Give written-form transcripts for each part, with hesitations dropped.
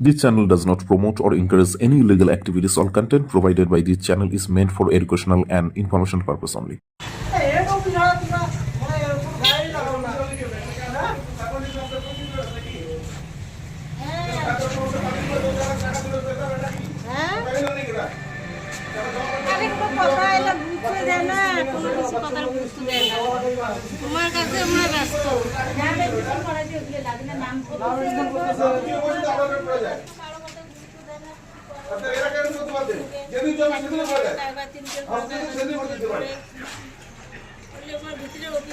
This channel does not promote or encourage any illegal activities. All content provided by this channel is meant for educational and information purpose only. তোমার কাছে আমরা ব্যস্ত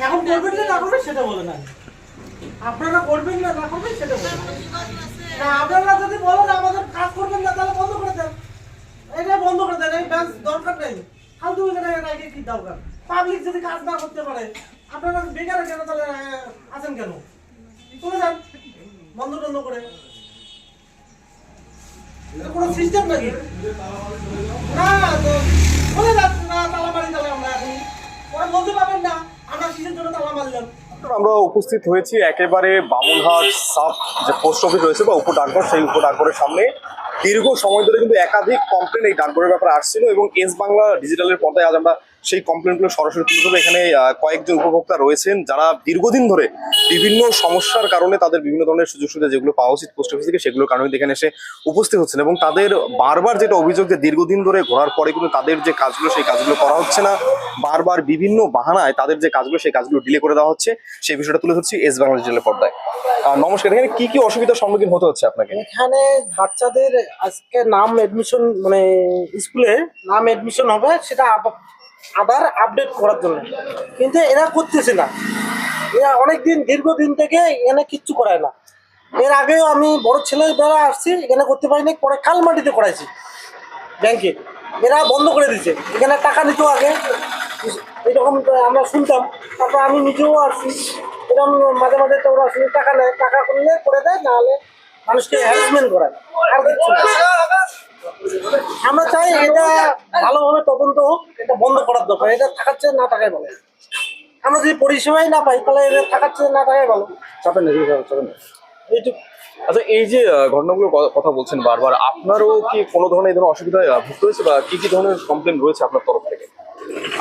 এখন করবেন না করবেন সেটা বলে না, আপনারা করবেন না করবেন সেটা বলে না। আপনারা যদি বলেন আমাদের কাজ করবেন না তাহলে বন্ধ করে দেন, এটা বন্ধ করে দেন, এই ব্যাস দরকার নেই। ফালতু এখানে রাখে কি দরকার? পাবলিক যদি কাজ না করতে পারে আপনারা বেকার কেন তাহলে আছেন কেন? চলে যান বন্ধ বন্ধ করে। এটা কোনো সিস্টেম নাকি? না চলে যান না, তালা মারি তাহলে আমরা এখন ওরা বলতে পারবেন না আমরা কিসের জন্য তালা মারলাম। আমরা উপস্থিত হয়েছি একেবারে বামুনহাট সাব যে পোস্ট অফিস রয়েছে বা উপডাকঘর, সেই উপডাকঘরের সামনে দীর্ঘ সময় ধরে কিন্তু একাধিক কমপ্লেন এই ডাকঘরের ব্যাপারে আসছিল এবং এস বাংলা ডিজিটালের পর্দায় আজ আমরা সেই কমপ্লেনগুলো সরাসরি তুলে ধরবো। এখানে কয়েকজন উপভোক্তা রয়েছেন যারা দীর্ঘদিন ধরে বিভিন্ন সমস্যার কারণে তাদের বিভিন্ন ধরনের সুযোগ সুবিধা যেগুলো পাওয়া উচিত পোস্ট অফিস থেকে সেগুলোর কারণে এখানে এসে উপস্থিত হচ্ছেন এবং তাদের বারবার যেটা অভিযোগ যে দীর্ঘদিন ধরে ঘোরার পরে কিন্তু তাদের যে কাজগুলো সেই কাজগুলো করা হচ্ছে না, বারবার বিভিন্ন বাহানায় তাদের যে কাজগুলো সেই কাজগুলো ডিলে করে দেওয়া হচ্ছে, সেই বিষয়টা তুলে ধরছি এস বাংলা ডিজিটালের পর্দায়। নমস্কার, এখানে কি কি অসুবিধার সম্মুখীন হতে হচ্ছে আপনাকে? এখানে বাচ্চাদের আজকে নাম এডমিশন মানে স্কুলে নাম এডমিশন হবে, সেটা আবার আপডেট করার জন্য, কিন্তু এরা করতেছে না। এরা অনেকদিন দীর্ঘদিন থেকে এখানে কিচ্ছু করায় না। এর আগেও আমি বড় ছেলেবেলা আসছি, এখানে করতে পারিনি, পরে কালমাটিতে করাইছি ব্যাংকে। এরা বন্ধ করে দিচ্ছে, এখানে টাকা নিত আগে, এরকম আমরা শুনতাম। তারপর আমি নিজেও আসছি, এরকম মাঝে মাঝে তো ওরা আসলে টাকা নেয়, টাকা করলে করে দেয়, নাহলে মানুষকে হ্যারাসমেন্ট করায়, আর কিছু না। আমরা চাই এটা ভালোভাবে তদন্ত হোক, এটা বন্ধ করার দরকার। এটা থাকাচ্ছে না থাকাই ভালো। আমরা যদি পরিষেবাই না পাই তাহলে এটা থাকাচ্ছে না থাকাই ভালো। চাপেন না চাপেন না এইটুকু। আচ্ছা, এই যে ঘটনাগুলোর কথা বলছেন বারবার, আপনারও কি কোনো ধরনের এই ধরনের অসুবিধায় ভুগতে হয়েছে বা কি কি ধরনের কমপ্লেন রয়েছে আপনার তরফ থেকে?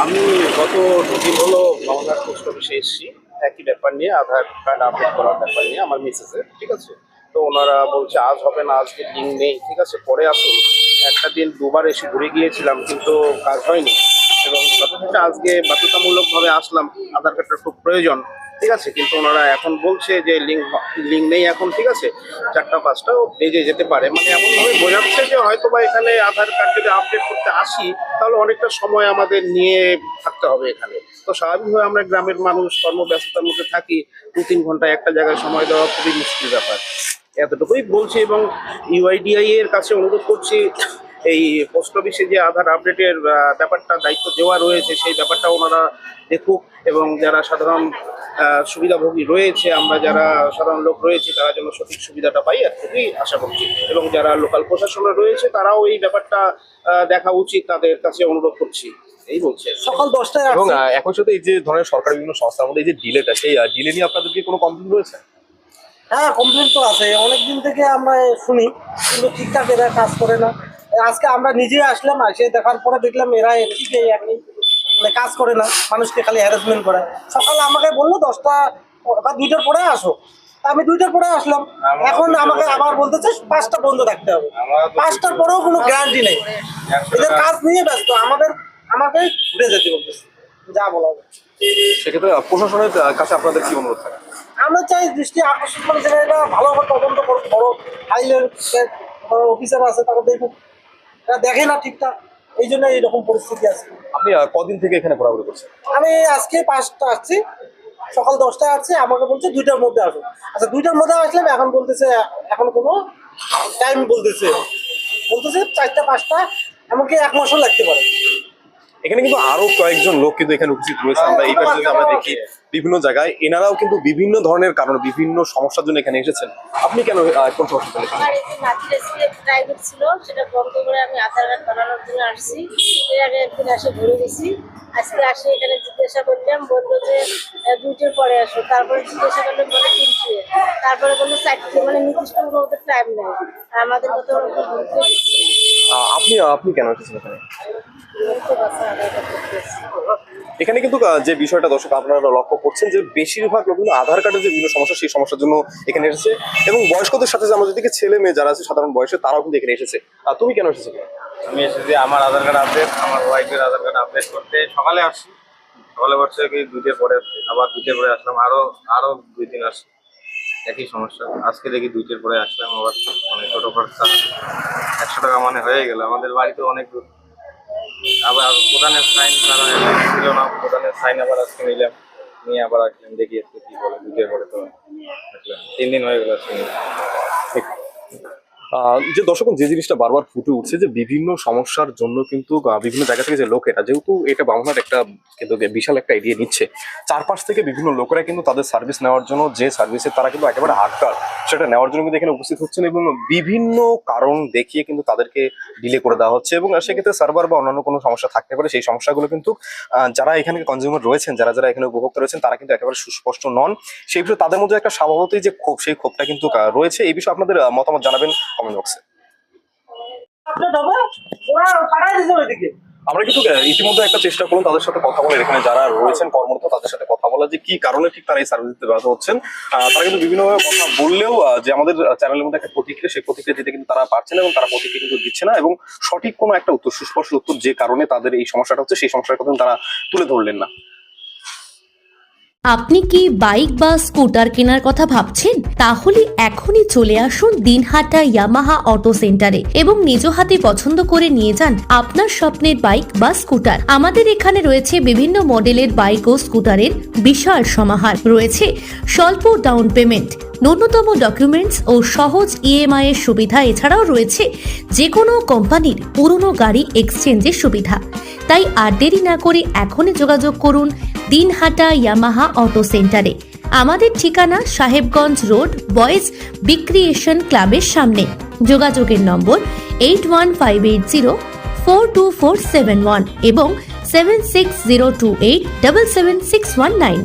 আমি গত দুদিন হলো বাংলার পোস্ট অফিসে এসেছি একই ব্যাপার নিয়ে, আধার কার্ড আপডেট করার ব্যাপার নিয়ে আমার মিসেসের, ঠিক আছে। তো ওনারা বলছে আজ হবে না, আজকে লিঙ্ক নেই, ঠিক আছে, পরে আসুন। একটা দিন দুবার এসে ঘুরে গিয়েছিলাম কিন্তু কাজ হয়নি, এবং যথাযথ আজকে বাধ্যতামূলকভাবে আসলাম, আধার কার্ডটা খুব প্রয়োজন, ঠিক আছে। কিন্তু ওনারা এখন বলছে যে লিঙ্ক নেই এখন, ঠিক আছে, 4টা 5টাও বেজে যেতে পারে, মানে এমনভাবে বোঝাচ্ছে যে হয়তো বা এখানে আধার কার্ড যদি আপডেট করতে আসি তাহলে অনেকটা সময় আমাদের নিয়ে থাকতে হবে এখানে। তো স্বাভাবিকভাবে আমরা গ্রামের মানুষ কর্মব্যস্ততার মধ্যে থাকি, 2-3 ঘন্টা একটা জায়গায় সময় দেওয়া খুবই মুশকিল ব্যাপার, এতটুকুই বলছি। এবং ইউআইডিআই এর কাছে অনুরোধ করছি এই পোস্ট অফিসে যে আধার আপডেটের ব্যাপারটা দায়িত্ব দেওয়া রয়েছে সেই ব্যাপারটা ওনারা দেখুক, এবং যারা সাধারণ সুবিধাভোগী রয়েছে, আমরা যারা সাধারণ লোক রয়েছে তারা যেন সঠিক সুবিধাটা পাই আর খুবই আশা করছি। এবং যারা লোকাল প্রশাসনে রয়েছে তারাও এই ব্যাপারটা দেখা উচিত, তাদের কাছে অনুরোধ করছি, এই বলছে। সকাল 10টায় এবং একই সাথে এই যে ধরনের সরকারি বিভিন্ন সংস্থার মধ্যে এই যে ডিলেটা, সেই ডিলে নিয়ে আপনাদের কি কোনো কমপ্লেন রয়েছে? হ্যাঁ, কমপ্লেন তো আছে, অনেকদিন থেকে আমরা শুনি, কিন্তু ঠিকঠাক এরা কাজ করে না। আজকে আমরা নিজে আসলাম, এসে দেখার পরে দেখলাম এরা একই মানে কাজ করে না, মানুষকে খালি হ্যারাসমেন্ট করে। সকালে আমাকে বললো 10টা বা 2টার পরে আসো, আমি 2টার পরে আসলাম, এখন আমাকে আবার বলতেছে 5টা বন্ধ থাকতে হবে। 5টার পরেও কোনো গ্যারান্টি নেই, এদের কাজ নিয়ে ব্যস্ত, আমাকে ঘুরে যেতে বলতেছে, যা বলা হবে। সেক্ষেত্রে প্রশাসনের কাছে আপনাদের কি অনুরোধ থাকে? আমরা চাই দৃষ্টি আকর্ষণ করে যেন এটা ভালোভাবে তদন্ত করুক, বড় হাই লেভেল অফিসার আছে তারা দেখুক, এরা দেখে না ঠিকঠাক, এই জন্য এইরকম পরিস্থিতি আছে। আপনি কদিন থেকে এখানে ঘোরাঘুরি করছেন? আমি আজকে 5টা আসছি, সকাল 10টায় আসছি, আমাকে বলছে 2টার মধ্যে আসুন। আচ্ছা 2টার মধ্যে আসলাম, এখন বলতেছে এখন কোনো টাইম বলতেছে 4টা 5টা, এমনকি 1 মাসও লাগতে পারে। এখানে কিন্তু আরো কয়েকজন লোক কিন্তু এখানে উপস্থিত রয়েছে, আমরা এই পাশে যদি আমরা দেখি বিভিন্ন জায়গায়, এনারাও কিন্তু বিভিন্ন ধরনের কারণে বিভিন্ন সমস্যার জন্য এখানে এসেছেন। আপনি কেন কোন সমস্যার জন্য এসেছেন? আমার এই যে নাতির আজকে প্রাইভেট ছিল, সেটা বন্ধ করে আমি আধার কার্ড বানানোর জন্য আসছি। এর আগে একদিন এসে ঘুরে গেছি। আজকে আসে এখানে জিজ্ঞাসা করলাম, বললো যে 2টের পরে আসো। তারপরে জিজ্ঞাসা করলাম বলে 3টে, তারপরে বললো 4টে, মানে নির্দিষ্ট কোনো ওদের টাইম নেই। আর আমাদের মতো ওরকম ঘুরতে দিচ্ছে না। আপনি কেন এসেছেন এখানে? ঘুরতে পারছে না, আধার কার্ড করতে এসেছি। এখানে কিন্তু যে বিষয়টা দর্শক আপনারা লক্ষ্য করছেন যে বেশিরভাগ লোক কিন্তু আধার কার্ডের যে বিভিন্ন সমস্যা সেই সমস্যার জন্য এখানে এসেছে, এবং বয়স্কদের সাথে যে আমাদের দিকে ছেলে মেয়ে যারা আছে সাধারণ বয়সে তারাও কিন্তু এখানে এসেছে। আর তুমি কেন এসেছো? আমি এসেছি আমার আধার কার্ড আপডেট, আমার ওয়াইফের আধার কার্ড আপডেট করতে। সকালে আসছি, সকালে বসে কি 2টের পরে, আবার 2টের পরে আসলাম, আরো 2 দিন আসছি, একই সমস্যা। আজকে দেখি 2টের পরে আসলাম, আবার মানে ছোটো খরচা 100 টাকা মানে হয়ে গেল। আমাদের বাড়িতে অনেক দূর, আবার প্রধানের সাইন তারা ছিল না, প্রধানের সাইন আবার আজকে নিলাম, নিয়ে আবার আসলাম, দেখি আজকে কি বলে। 2টের পরে তো আসলাম, 3 দিন হয়ে গেল আজকে নিলাম। যে দর্শক যে জিনিসটা বারবার ফুটে উঠছে যে বিভিন্ন সমস্যার জন্য কিন্তু বিভিন্ন জায়গা থেকে যে লোকেরা, যেহেতু এটা বামুনহাট একটা কিন্তু বিশাল একটা এরিয়া নিচ্ছে, চারপাশ থেকে বিভিন্ন লোকেরা কিন্তু তাদের সার্ভিস নেওয়ার জন্য, যে সার্ভিসে তারা কিন্তু একেবারে আটকার, সেটা নেওয়ার জন্য কিন্তু এখানে উপস্থিত হচ্ছেন, এবং বিভিন্ন কারণ দেখিয়ে কিন্তু তাদেরকে ডিলে করে দেওয়া হচ্ছে। এবং সেক্ষেত্রে সার্ভার বা অন্যান্য কোনো সমস্যা থাকতে পারে, সেই সমস্যাগুলো কিন্তু যারা এখানে কনজিউমার রয়েছেন, যারা এখানে উপভোক্তা রয়েছেন, তারা কিন্তু একেবারে সুস্পষ্ট নন। সেই বিষয়ে তাদের মধ্যে একটা স্বভাবতই যে ক্ষোভ, সেই ক্ষোভটা কিন্তু রয়েছে। এই বিষয়ে আপনাদের মতামত জানাবেন কমেন্ট বক্সে। আমরা কিন্তু ইতিমধ্যে একটা চেষ্টা করলাম তাদের সাথে কথা বলে, এখানে যারা রয়েছেন কর্মরত তাদের সাথে কথা বলা, যে কি কারণে ঠিক তারা এই সার্ভিস দিতে ব্যর্থ হচ্ছেন। তারা কিন্তু বিভিন্নভাবে কথা বললেও যে আমাদের চ্যানেলের মধ্যে একটা প্রতিক্রিয়া, সেই প্রতিক্রিয়া দিতে কিন্তু তারা পারছেন না, এবং তারা প্রতিক্রিয়া কিন্তু দিচ্ছে না, এবং সঠিক কোনো একটা উত্তর, সুস্পষ্ট উত্তর যে কারণে তাদের এই সমস্যাটা হচ্ছে সেই সমস্যার কথা তারা তুলে ধরলেন না। আপনি কি বাইক বা স্কুটার কেনার কথা ভাবছেন? তাহলে এখনই চলে আসুন দিনহাটা ইয়ামাহা অটো সেন্টারে এবং নিজ হাতে পছন্দ করে নিয়ে যান আপনার স্বপ্নের বাইক বা স্কুটার। আমাদের এখানে রয়েছে বিভিন্ন মডেলের বাইক ও স্কুটারের বিশাল সমাহার। রয়েছে স্বল্প ডাউন পেমেন্ট, ন্যূনতম ডকুমেন্টস ও সহজ ইএমআই এর সুবিধা। এছাড়াও রয়েছে যে কোনো কোম্পানির পুরনো গাড়ি এক্সচেঞ্জের সুবিধা। তাই আর দেরি না করে এখনই যোগাযোগ করুন দিনহাটা ইয়ামাহা অটো সেন্টারে। আমাদের ঠিকানা সাহেবগঞ্জ রোড, বয়েজ বিক্রিয়েশন ক্লাবের সামনে। যোগাযোগের নম্বর 8158042471 এবং 7602877619।